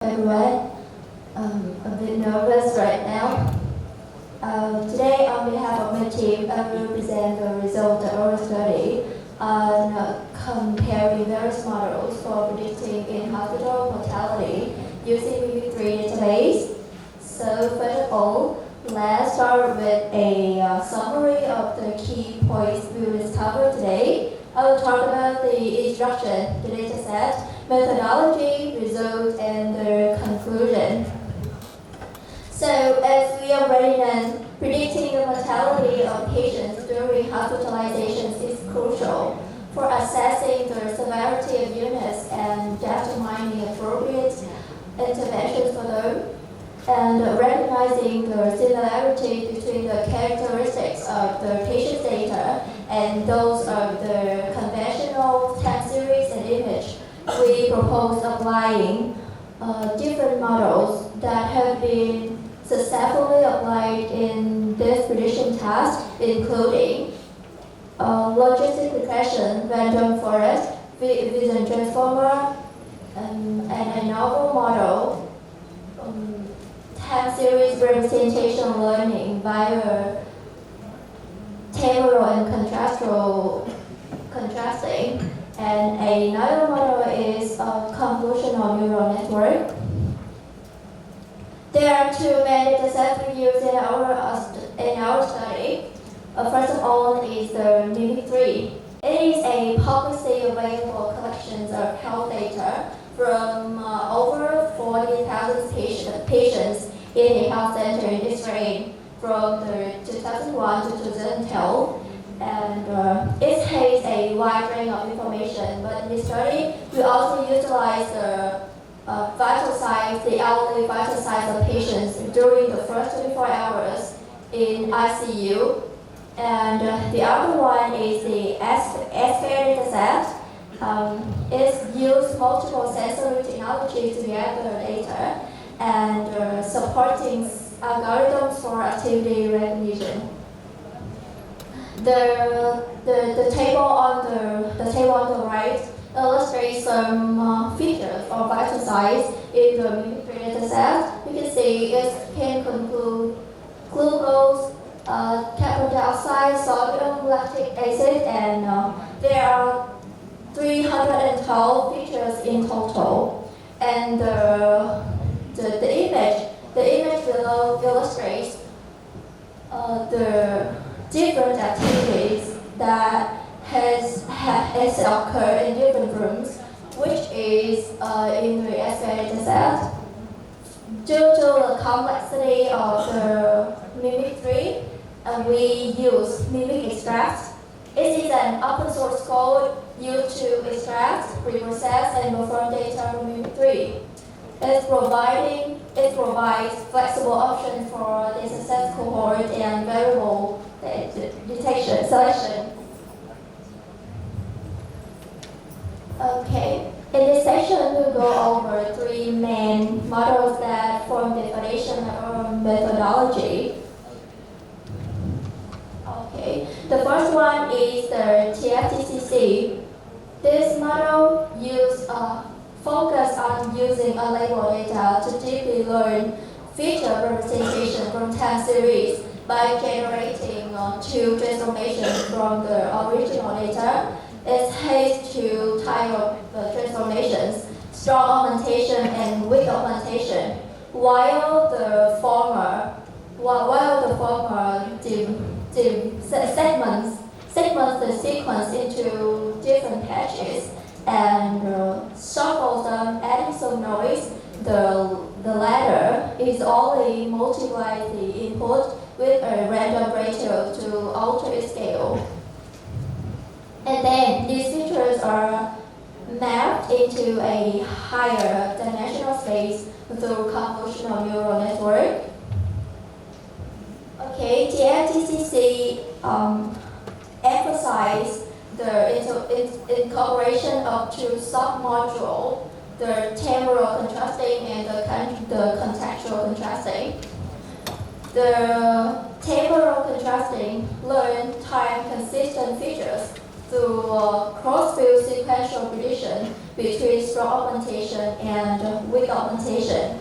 everyone. A bit nervous right now. Today, on behalf of my team, I will present the result of our study on comparing various models for predicting in-hospital mortality using MobilityIoT database. So first of all, let's start with a summary of the key points we will discover today. I will talk about the instruction, the dataset, methodology, results, and the conclusion. So, as we already know, predicting the mortality of patients during hospitalizations is crucial for assessing the severity of illness and determining appropriate interventions for them, and recognizing the similarity between the characteristics of the patient's data and those of the conventional time series and image. We propose applying different models that have been successfully applied in this prediction task, including logistic regression, random forest, vision transformer, and a novel model, time series representation learning via temporal and contrasting, and another model is a convolutional neural network. There are two main datasets we use in our study. First of all is the MobilityIoT. It is a publicly available collection of health data from over 40,000 patients in a health center in Israel from the 2001 to 2012. And it has a wide range of information, but in this study, we also utilize the vital signs, the hourly vital signs of patients during the first 24 hours in ICU. And the other one is the S-Fair dataset. It uses multiple sensory technology to gather data and supporting algorithms for activity recognition. The table on the right illustrates some features or vital signs in the MobilityIoT dataset. You can see it can include glucose, carbon dioxide, sodium, lactic acid, and there are 312 features in total. And the image below illustrates the different activities that has occurred in different rooms, which is in the S-Fair dataset. Due to the complexity of the MobilityIoT, we use Mimic Extract. It is an open source code used to extract, preprocess, and perform data from MobilityIoT. It provides flexible options for dataset cohort and variable detection selection. Okay, in this section we'll go over three main models that form the foundation of our methodology. Okay, the first one is the TFTCC. This model focus on using unlabeled data to deeply learn feature representation from time series by generating two transformations from the original data. It has two types of transformations, strong augmentation and weak augmentation, while the former segments the sequence into different patches and shuffles them, adding some noise. The latter is only multiplies the input with a random ratio to alter its scale. And then these features are mapped into a higher dimensional space through convolutional neural network. Okay, TFTCC emphasizes the incorporation of two submodules, the temporal contrasting and the contextual contrasting. The temporal contrasting learn time consistent features through cross-field sequential prediction between strong augmentation and weak augmentation.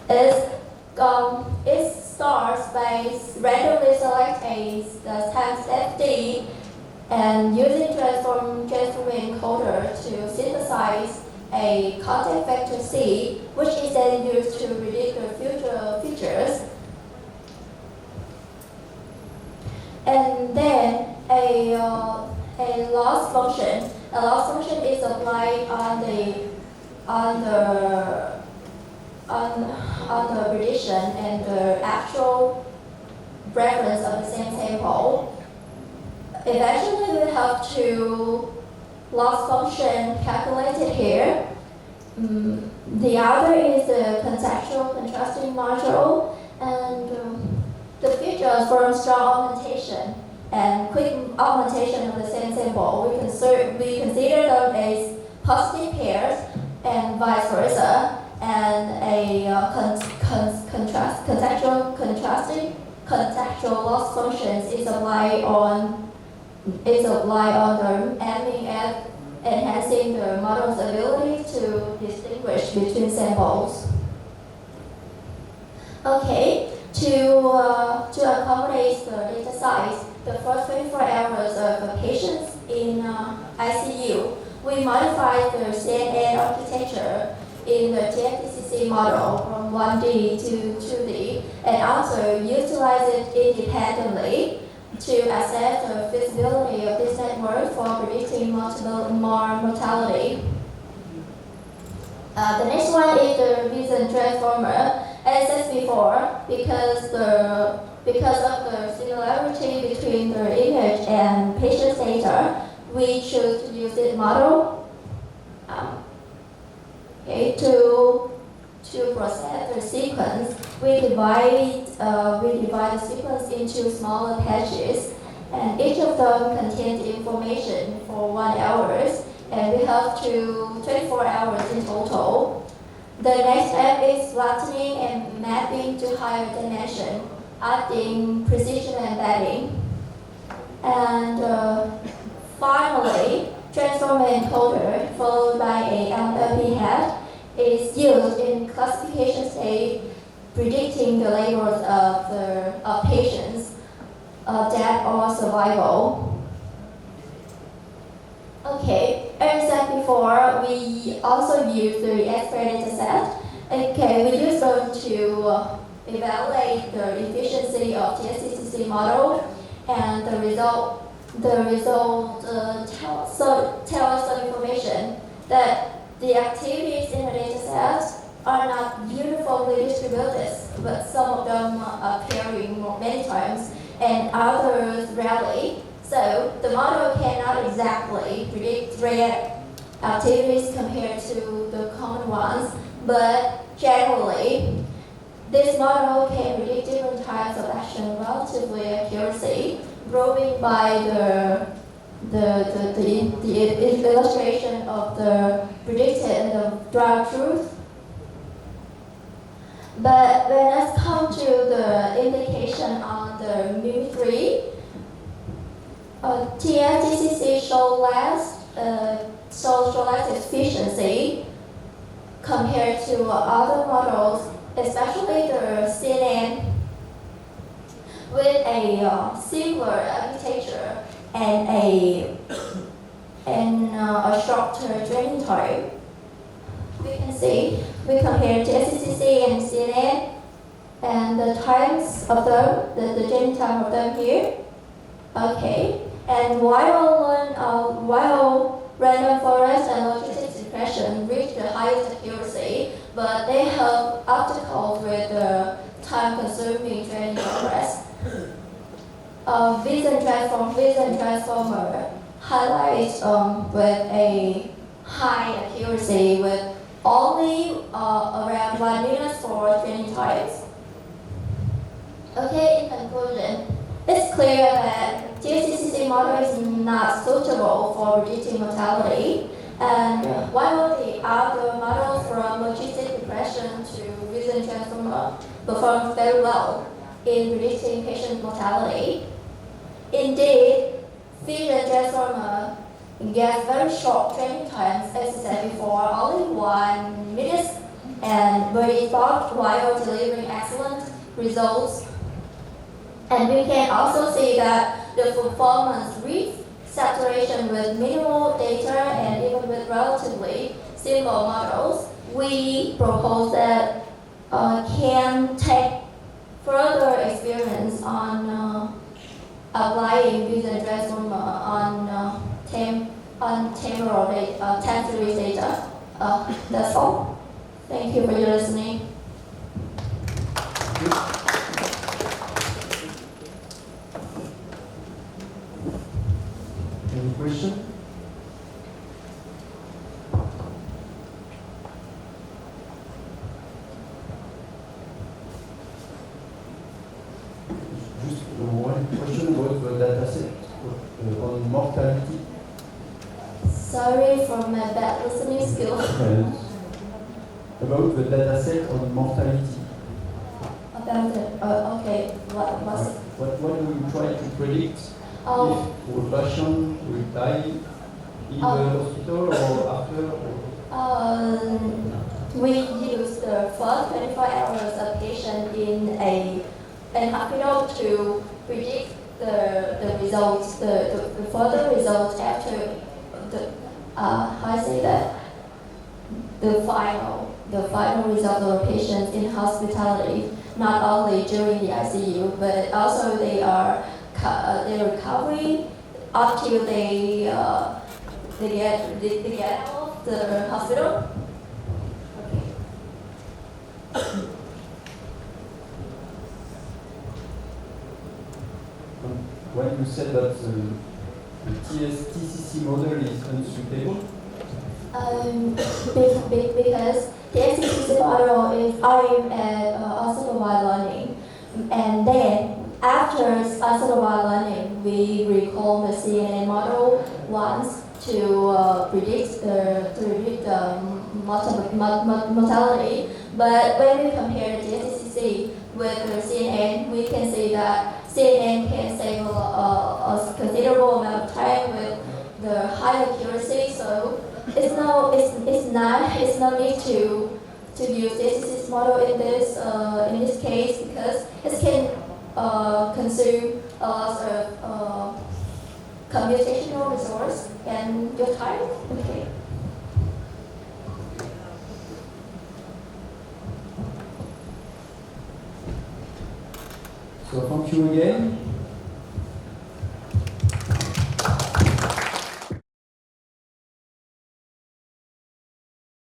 It starts by randomly select a times FD and using transform encoder to synthesize a content vector C, which is then used to predict the future features. And then a loss function. A loss function is applied on the prediction and the actual reference of the same sample. Eventually, we have two loss function calculated here. The other is the contextual contrasting module, and the features from strong augmentation and quick augmentation of the same sample. We consider them as positive pairs and vice versa, and a contextual loss functions is applied on them, aiming at enhancing the model's ability to distinguish between samples. Okay, to accommodate the data size, the first 24 hours of patients in ICU, we modified the CNN architecture in the TFTCC model from 1D to 2D, and also utilize it independently to assess the feasibility of this network for predicting mortality. The next one is the Bayesian transformer. As I said before, because of the similarity between the image and patient data, we choose to use this model to process the sequence. We divide the sequence into smaller patches, and each of them contains information for 1 hour, and we have 24 hours in total. The next step is flattening and mapping to higher dimension, adding precision embedding. And finally, transformer encoder followed by a MLP head is used in classification stage, predicting the labels of patients, death or survival. Okay, as I said before, we also use the X-ray data set. Okay, we use them to evaluate the efficiency of TSCC model, and the result tell us the information that the activities in the data set are not uniformly distributed, but some of them are appearing many times and others rarely. So the model cannot exactly predict rare activities compared to the common ones, but generally, this model can predict different types of action relatively accuracy, growing by the illustration of the predicted and the dry truth. But when it comes to the indication on the MIM3, TFTCC show less efficiency compared to other models, especially the CNN, with a simpler architecture and a shorter training time. We can see we compare TSCC and CNN, and the times of them, the training time of them here. Okay, and while random forest and logistic regression reach the highest accuracy, but they have obstacles with the time-consuming training progress. Bayesian transformer highlights with a high accuracy with only around 1 minute for training times. Okay, in conclusion, it's clear that TSCC model is not suitable for predicting mortality, and while the other models from logistic regression to Bayesian transformer perform very well in predicting patient mortality. Indeed, Bayesian transformer get very short training times, as I said before, only 1 minute, and very fast while delivering excellent results. And we can also see that the performance reach saturation with minimal data and even with relatively simple models. We propose that can take further experience on applying vision transformer on temporal data, time series data. That's all. Thank you for your listening. Any question? Just one question about the dataset on mortality. Sorry for my bad listening skills. About the dataset on mortality. About it. Okay. What do you try to predict? Oh. If a patient will die in the hospital or after? We use the first 24 hours of patient in an hospital to predict the results, the further results after the how I say that the final result of the patients in hospitality, not only during the ICU, but also their recovery until they get out of the hospital. When you said that the TCC model is unsuitable? Because the TCC model is aimed at unsupervised learning, and then after unsupervised learning, we recall the CNN model once to predict the mortality. But when we compare the TCC with the CNN, we can see that CNN can save a considerable amount of time with the high accuracy. So it's no need to use TCC model in this case, because it can consume a lot of computational resource and your time. Okay. So thank you again.